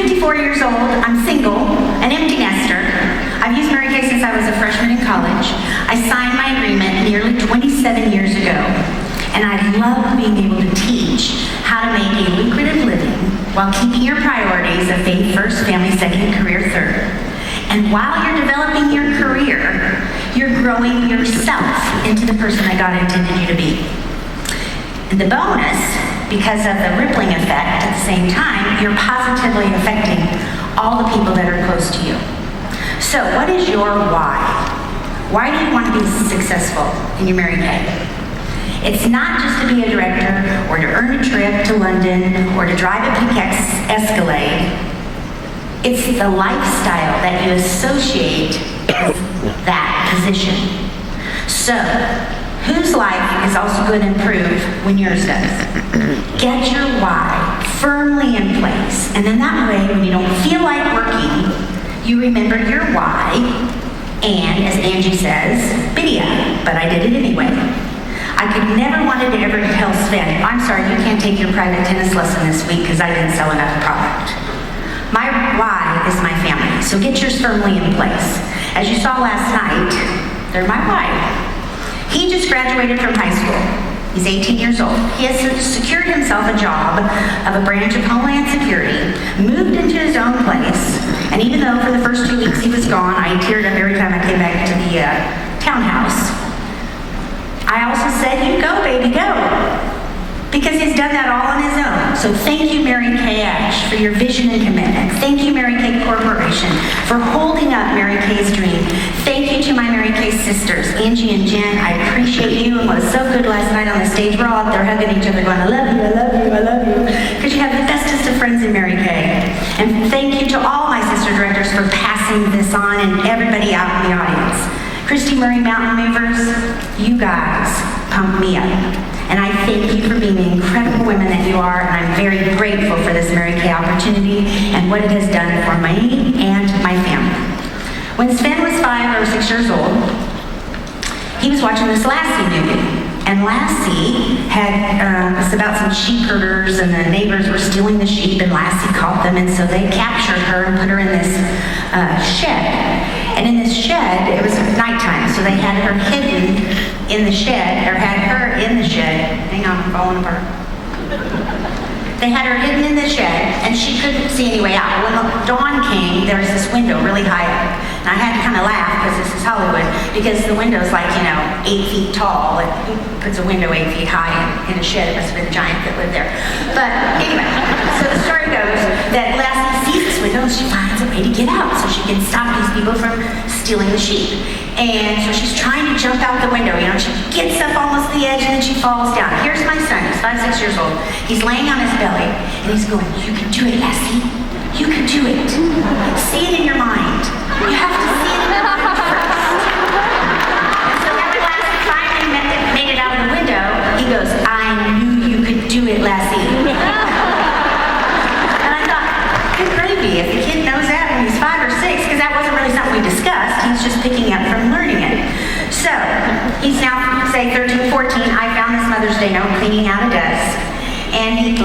54 years old. I'm single, an empty nester. I've used Mary Kay since I was a freshman in college. I signed my agreement nearly 27 years ago, and I love being able to teach how to make a lucrative living while keeping your priorities of faith first, family second, and career third. And while you're developing your career, you're growing yourself into the person that God intended you to be. And the bonus, because of the rippling effect at the same time, you're positively affecting all the people that are close to you. So what is your why? Why do you want to be successful in your Mary Kay? It's not just to be a director or to earn a trip to London or to drive a pink Escalade. It's the lifestyle that you associate with that position. So, whose life is also going to improve when yours does? Get your why firmly in place, and then that way, when you don't feel like working, you remember your why, and as Angie says, bidya, but I did it anyway. I could never wanted to ever tell Sven, I'm sorry, you can't take your private tennis lesson this week because I didn't sell enough product. My why is my family, so get yours firmly in place. As you saw last night, they're my why. He just graduated from high school. He's 18 years old. He has secured himself a job of a branch of Homeland Security, moved into his own place, and even though for the first 2 weeks he was gone, I teared up every time I came back to the townhouse. I also said, you go, baby, go. Because he's done that all on his own. So thank you, Mary Kay Ash, for your vision and commitment. Thank you, Mary Kay Corporation, for holding up Mary Kay's dream. Thank you to my Mary Kay sisters, Angie and Jen. I appreciate you, and what was so good last night on the stage, we're all out there hugging each other going, I love you, I love you, I love you. Because you have the bestest of friends in Mary Kay. And thank you to all my sister directors for passing this on and everybody out in the audience. Kristi Murray Mountain Movers, you guys pump me up. And I thank you for being the incredible women that you are, and I'm very grateful for this Mary Kay opportunity and what it has done for me and my family. When Sven was 5 or 6 years old, he was watching this Lassie movie. And Lassie was about some sheep herders, and the neighbors were stealing the sheep, and Lassie caught them, and so they captured her and put her in this shed. And in this shed, it was nighttime, so they had her hidden in the shed, or had her in the shed. Hang on, I'm falling apart. They had her hidden in the shed, and she couldn't see any way out. When dawn came, there was this window really high up. And I had to kind of laugh, because this is Hollywood, because the window's like, 8 feet tall. Like, who puts a window 8 feet high in a shed? It must have been a giant that lived there. But anyway, so the story goes that Lassie sees this window, and she finds a way to get out, so she can stop these people from stealing the sheep. And so she's trying to jump out the window, she gets up almost the edge, and then she falls down. Here's my son, he's 5, 6 years old. He's laying on his belly, and he's going, you can do it, Lassie. You can do it. See it in your mind. You have to see it in your mind first. And so when Lassie finally made it out of the window, he goes, I knew you could do it, Lassie. And I thought, good gravy, if the kid knows that when he's 5 or 6, because that wasn't really something we discussed, he's just picking up from learning it. So, he's now, say, 13, 14. I found this Mother's Day note cleaning out a desk, and he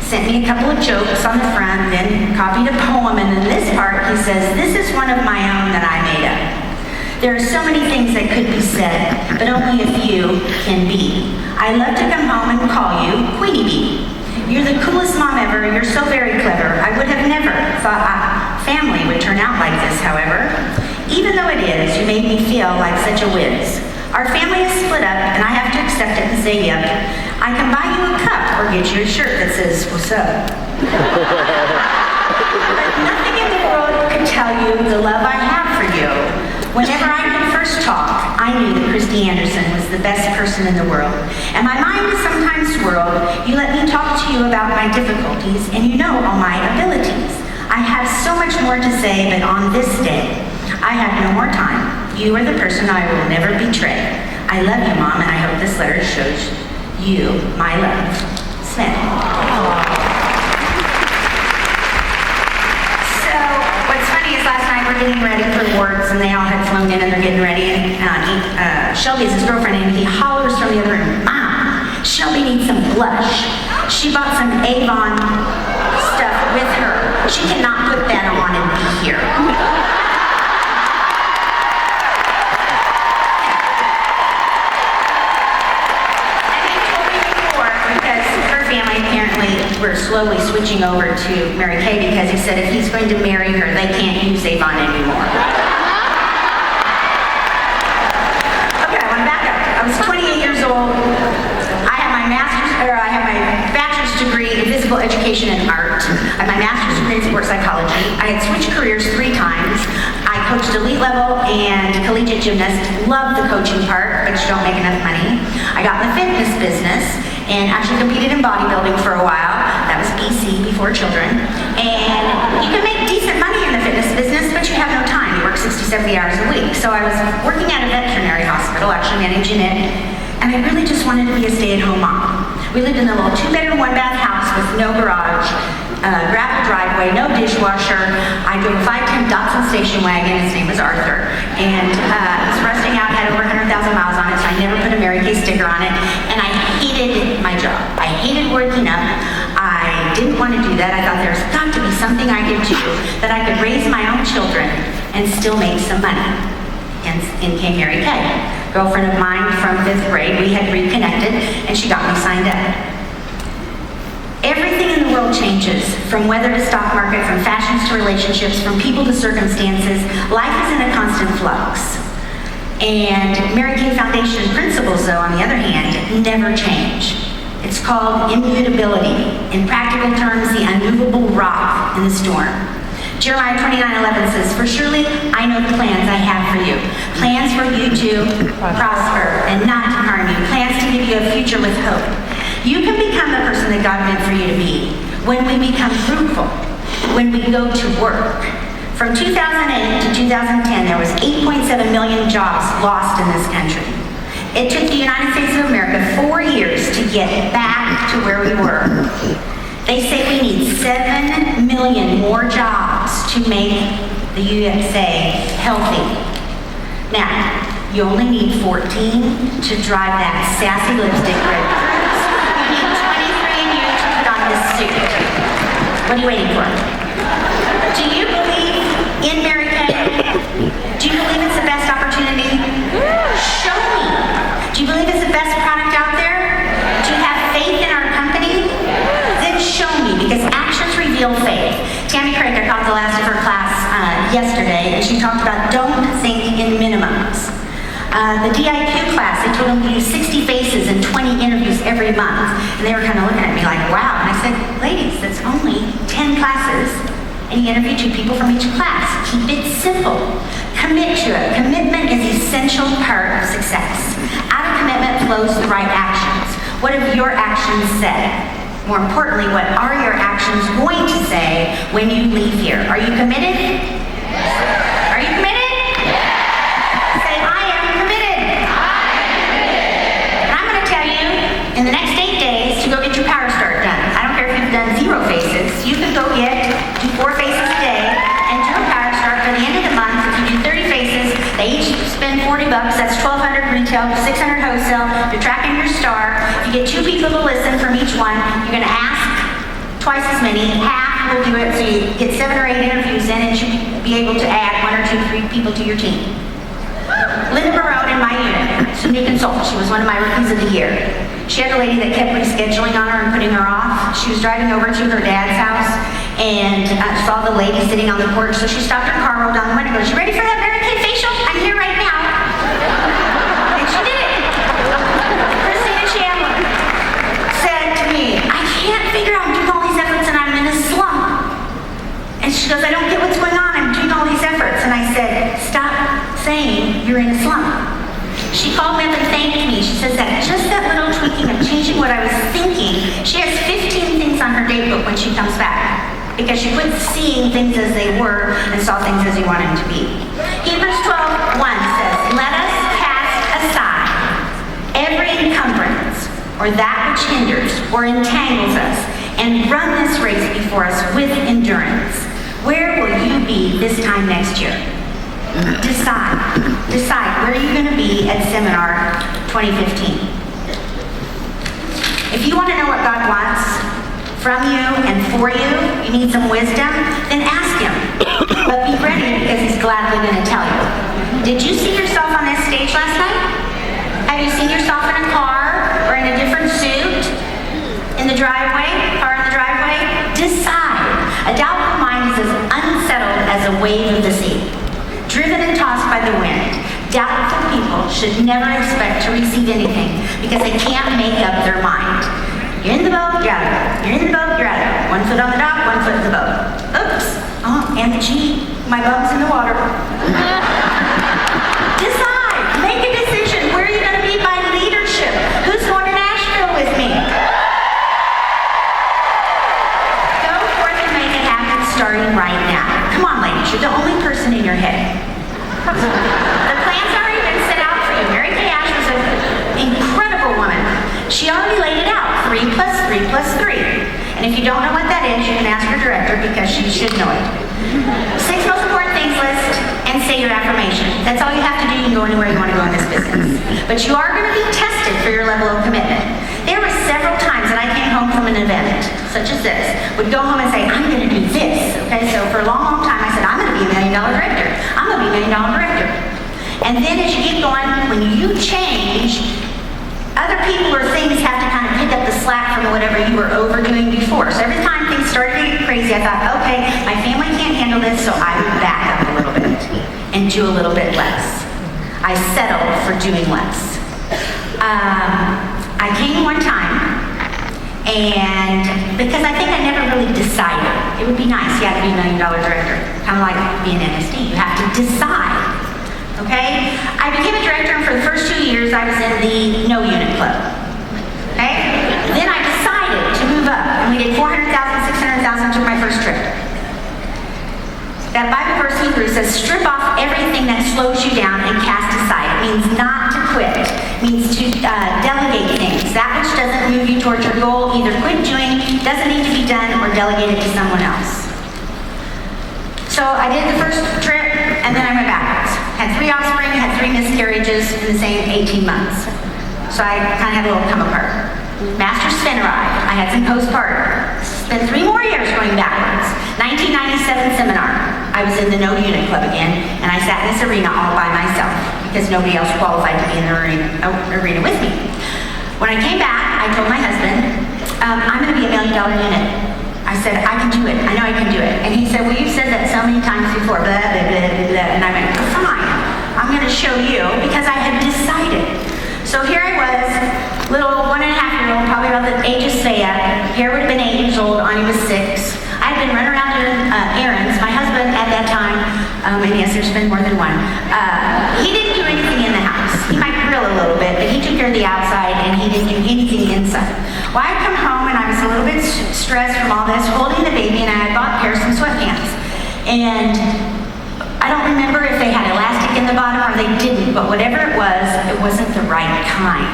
sent me a couple of jokes on the front, then copied a poem, and in this part he says, this is one of my own that I made up. There are so many things that could be said, but only a few can be. I love to come home and call you Queenie Bee. You're the coolest mom ever, you're so very clever. I would have never thought a family would turn out like this, however. Even though it is, you made me feel like such a whiz. Our family is split up, and I have to accept it and say yep. I can buy you a cup or get you a shirt that says, what's up? But nothing in the world could tell you the love I have for you. Whenever I could first talk, I knew that Kristi Anderson was the best person in the world. And my mind is sometimes swirled. You let me talk to you about my difficulties, and you know all my abilities. I have so much more to say, but on this day, I have no more time. You are the person I will never betray. I love you, Mom, and I hope this letter shows you my love. Sven. So, what's funny is last night we're getting ready for awards, and they all had flown in and they're getting ready, and Shelby's his girlfriend, and he hollers from the other room, Mom, Shelby needs some blush. She bought some Avon stuff with her. She cannot put that on and be here. We're slowly switching over to Mary Kay because he said if he's going to marry her, they can't use Avon anymore. Okay, I want to back up. I was 28 years old. I have my bachelor's degree in physical education and art. I have my master's degree in sports psychology. I had switched careers 3 times. I coached elite level and collegiate gymnast. Loved the coaching part, but you don't make enough money. I got in the fitness business and actually competed in bodybuilding for a while. That was BC, before children. And you can make decent money in the fitness business, but you have no time. You work 60, 70 hours a week. So I was working at a veterinary hospital, actually managing it, and I really just wanted to be a stay-at-home mom. We lived in a little 2-bedroom, 1-bath house with no garage, gravel driveway, no dishwasher. I drove a 510 Datsun station wagon. His name was Arthur. And it was rusting out, had over 100,000 miles on it, so I never put a Mary Kay sticker on it. And I hated my job. I hated working up. I didn't want to do that. I thought there's got to be something I could do that I could raise my own children and still make some money. And in came Mary Kay. Girlfriend of mine from 5th grade. We had reconnected, and she got me signed up. Everything in the world changes, from weather to stock market, from fashions to relationships, from people to circumstances. Life is in a constant flux. And Mary Kay Foundation principles, though, on the other hand, never change. It's called immutability. In practical terms, the unmovable rock in the storm. Jeremiah 29:11 says, "For surely I know the plans I have for you. Plans for you to prosper and not to harm you. Plans to give you a future with hope." You can become the person that God meant for you to be when we become fruitful, when we go to work. From 2008 to 2010, there was 8.7 million jobs lost in this country. It took the United States of America 4 years to get back to where we were. They say we need 7 million more jobs to make the USA healthy. Now, you only need 14 to drive that sassy lipstick red cruise. You need 23 in you to put on this suit. What are you waiting for? Do you believe in Mary Kay? Do you believe it's the best opportunity? Show me. Do you believe it's the best product out there? Do you have faith in our company? Then show me, because actions reveal faith. Tammy Craig, I caught the last of her class yesterday, and she talked about don't think in minimums. The DIQ class, they told them to do 60 faces and 20 interviews every month. And they were kind of looking at me like, wow. And I said, ladies, that's only 10 classes. And you interview 2 people from each class. Keep it simple. Commit to it. Commitment is an essential part of success. Out of commitment flows the right actions. What have your actions said? More importantly, what are your actions going to say when you leave here? Are you committed? Yes. Are you committed? Yes. Say, I am committed. And I'm going to tell you, in the next 8 days, to go get your power start done. I don't care if you've done 0 faces. You can go do 4 faces a day and do a power start by the end of the month. If you do 30 faces, they each spend $40. That's $1,200 retail, $600 wholesale. You're tracking your star. If you get 2 people to listen from each one, you're going to ask twice as many. Half will do it, so you get 7 or 8 interviews in, and you'll be able to add 1 or 2, 3 people to your team. Linda Barone in my unit, she's a new consultant. She was one of my rookies of the year. She had a lady that kept rescheduling on her and putting her off. She was driving over to her dad's house and saw the lady sitting on the porch, so she stopped her car, rolled down the window, goes, "You ready for that Mary Kay facial? I'm here right now." And she did it. Christina Chandler said to me, "I can't figure out, I'm doing all these efforts and I'm in a slump." And she goes, "I don't get what's going on. I'm doing all these efforts." And I said, "Stop saying you're in a slump." She called me up and thanked me. She says that just that little tweaking of changing what I was thinking, she has 15 things on her date book when she comes back, because she quit seeing things as they were and saw things as you want them to be. Hebrews 12:1 says, "Let us cast aside every encumbrance or that which hinders or entangles us, and run this race before us with endurance." Where will you be this time next year? Decide where you're going to be at Seminar 2015. If you want to know what God wants from you and for you, you need some wisdom, then ask him. But be ready because he's gladly going to tell you. Did you see yourself on this stage last night? Have you seen yourself in a car or in a different suit? In the driveway? Car in the driveway? Decide. A doubtful mind is as unsettled as a wave of the sea, driven and tossed by the wind. Doubtful people should never expect to receive anything because they can't make up their mind. You're in the boat, you're out of it. You're in the boat, you're out of it. One foot on the dock, one foot in the boat. Oops. Oh, and gee, my bum's in the water. Decide. Make a decision. Where are you going to be by leadership? Who's going to Nashville with me? Go forth and make it happen starting right now. Come on, ladies. You're the only person in your head. The plan's already been set out for you. Mary Kay Ash was an incredible woman. She already laid it out. 3 plus 3 plus 3. And if you don't know what that is, you can ask your director because she should know it. 6 most important things list and say your affirmation. That's all you have to do. You can go anywhere you want to go in this business. But you are going to be tested for your level of commitment. There were several times that I came home from an event, such as this, would go home and say, I'm going to do this. Okay, so for a long, long time I said, I'm going to be a $1 million director. I'm going to be a $1 million director. And then as you keep going, when you change, other people or things have to kind of pick up the slack from whatever you were overdoing before. So every time things started to get crazy, I thought, okay, my family can't handle this, so I would back up a little bit and do a little bit less. I settled for doing less. I came one time, and because I think I never really decided, it would be nice, you had to be a $1 million director, kind of like being an NSD, you have to decide. Okay? I became a director, and for the first 2 years, I was in the No Unit Club. Okay? Then I decided to move up, and we did 400,000, 600,000, took my first trip. That Bible verse Hebrew says, strip off everything that slows you down and cast aside. It means not to quit. It means to delegate things. That which doesn't move you towards your goal, either quit doing, doesn't need to be done, or delegate it to someone else. So I did the first trip, and then I went backwards. Had 3 offspring, had 3 miscarriages in the same 18 months. So I kind of had a little come apart. Master spin arrived. I had some postpartum. Spent 3 more years going backwards. 1997 seminar. I was in the No Unit Club again, and I sat in this arena all by myself because nobody else qualified to be in the arena with me. When I came back, I told my husband, I'm going to be a $1 million unit. I said, I can do it. I know I can do it. And he said, well, you've said that so many times before, blah, blah, blah, blah, blah. And I went, fine. I'm going to show you because I had decided. So here I was, little 1.5-year-old, probably about the age of Saya. Hair would have been 8 years old, Ani was 6. I had been running around doing errands. My husband at that time, and yes, there's been more than one, he didn't do anything in the house. He might grill a little bit, but he took care of the outside and he didn't do anything inside. Well, I'd come home and I was a little bit stressed from all this, holding the baby, and I had bought a pair of some sweatpants. And I don't remember if they had elastic in the bottom or they didn't, but whatever it wasn't the right kind.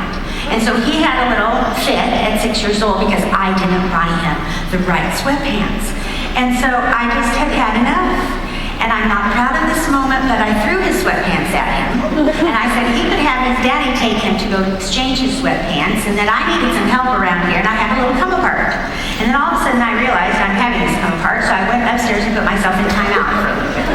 And so he had a little fit at 6 years old because I didn't buy him the right sweatpants. And so I just had had enough. And I'm not proud of this moment, but I threw his sweatpants at him. And I said he could have his daddy take him to go exchange his sweatpants, and that I needed some help around here, and I had a little come apart. And then all of a sudden I realized I'm having this come apart, so I went upstairs and put myself in timeout for a little bit.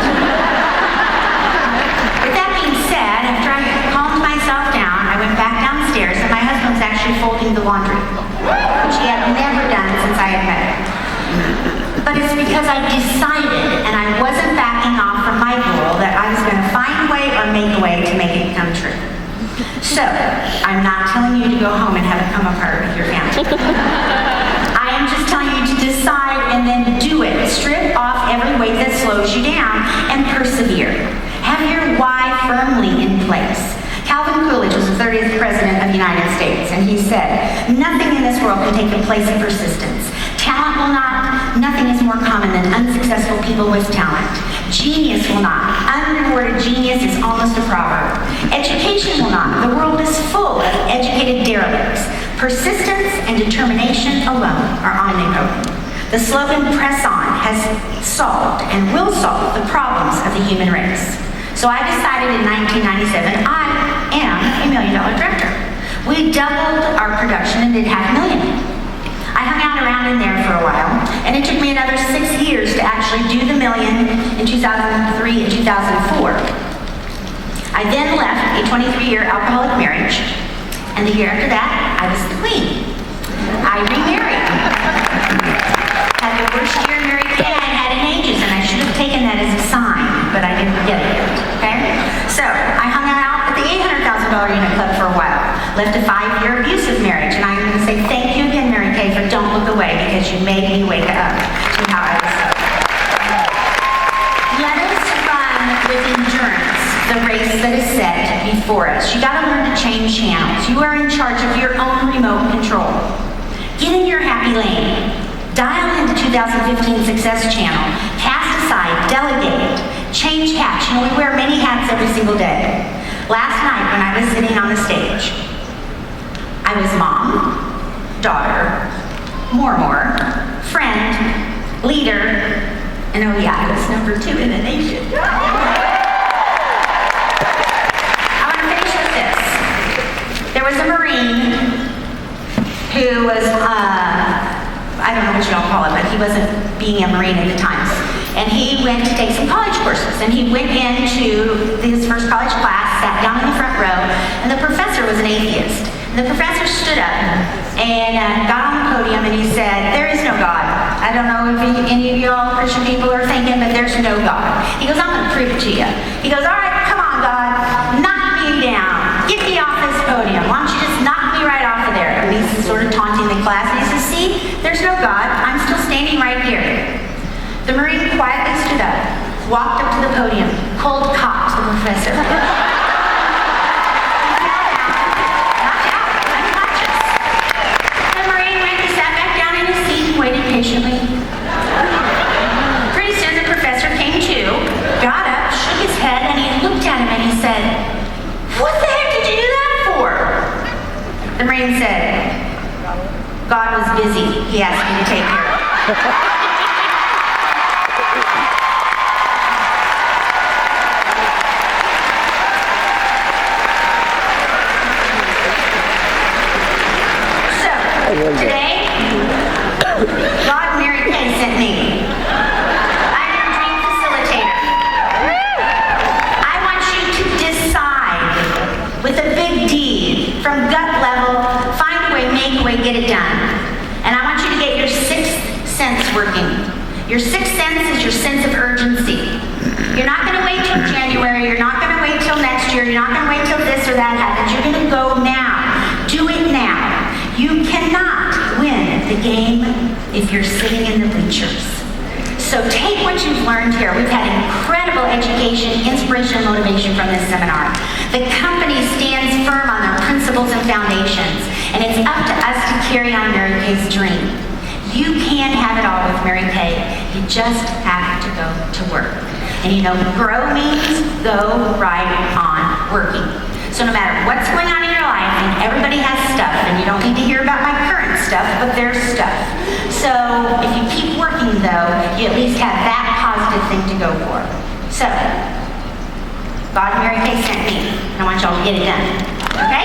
With that being said, after I calmed myself down, I went back downstairs, and my husband was actually folding the laundry, which he had never done since I had met him. But it's because I decided, and I wasn't backing off from my goal, that I was going to find a way or make a way to make it come true. So, I'm not telling you to go home and have it come apart with your family. I am just telling you to decide and then do it. Strip off every weight that slows you down and persevere. Have your why firmly in place. Calvin Coolidge was the 30th President of the United States, and he said, nothing in this world can take the place of persistence. Talent will not. Nothing is more common than unsuccessful people with talent. Genius will not. Unrewarded genius is almost a proverb. Education will not. The world is full of educated derelicts. Persistence and determination alone are omnipotent. The slogan, press on, has solved and will solve the problems of the human race. So I decided in 1997, I am a $1 million director. We doubled our production and did $500,000. I hung out hung around in there for a while, and it took me another 6 years to actually do the million in 2003 and 2004. I then left a 23-year alcoholic marriage, and the year after that, I was the queen. I remarried. Had the worst year Mary Kay I had in ages, and I should have taken that as a sign, but I didn't get it yet, okay? So, I hung out at the $800,000 unit club for a while, left a 5-year abusive marriage, and I'm going to say thank you again, Mary Kay, for Don't Look Away, because you made me wake up to how I was. Let us run with endurance the race that is set before us. You got to learn to change channels. You are in charge of your own remote control. Get in your happy lane. Dial into 2015 Success Channel. Cast aside, delegate, change hats. You know, we wear many hats every single day. Last night when I was sitting on the stage, I was mom, daughter, more, friend, leader, and oh yeah, I was number 2 in the nation. I want to finish with this. There was a Marine who was, I don't know what y'all call it, but he wasn't being a Marine at the time. And he went to take some college courses. And he went into his first college class, sat down in the front row, and the professor was an atheist. And the professor stood up and got on the podium and he said, "There is no God. I don't know if any of y'all Christian people are thinking, but there's no God." He goes, "I'm going to prove it to you." He goes, "All right, come on, God, knock me down. Get me off this podium. Why don't you just knock me right off of there?" And he's sort of taunting the class. And he says, "See, there's no God. I'm still standing right here." The Marine quietly stood up, walked up to the podium, cold cocked the professor. He fell down, knocked out, unconscious. The Marine went and sat back down in his seat and waited patiently. Pretty soon the professor came to, got up, shook his head, and he looked at him and he said, "What the heck did you do that for?" The Marine said, "God was busy. He asked me to take care of it." Today, God and Mary Kay sent me. I'm your dream facilitator. I want you to decide with a big D, from gut level, find a way, make a way, get it done. And I want you to get your 6th sense working. Your 6th sense is your sense of urgency. You're not going to wait till January. You're not going to wait till next year. You're not going to wait till this or that happens. You're going to go now. Do it now. You cannot win the game if you're sitting in the bleachers. So take what you've learned here. We've had incredible education, inspiration, and motivation from this seminar. The company stands firm on their principles and foundations, and it's up to us to carry on Mary Kay's dream. You can have it all with Mary Kay. You just have to go to work. And you know, grow means go right on working. So no matter what's going on in your life, and everybody has stuff, and you don't need to hear about my current stuff, but there's stuff. So if you keep working though, you at least have that positive thing to go for. So, God and Mary Kay sent me, and I want y'all to get it done. Okay?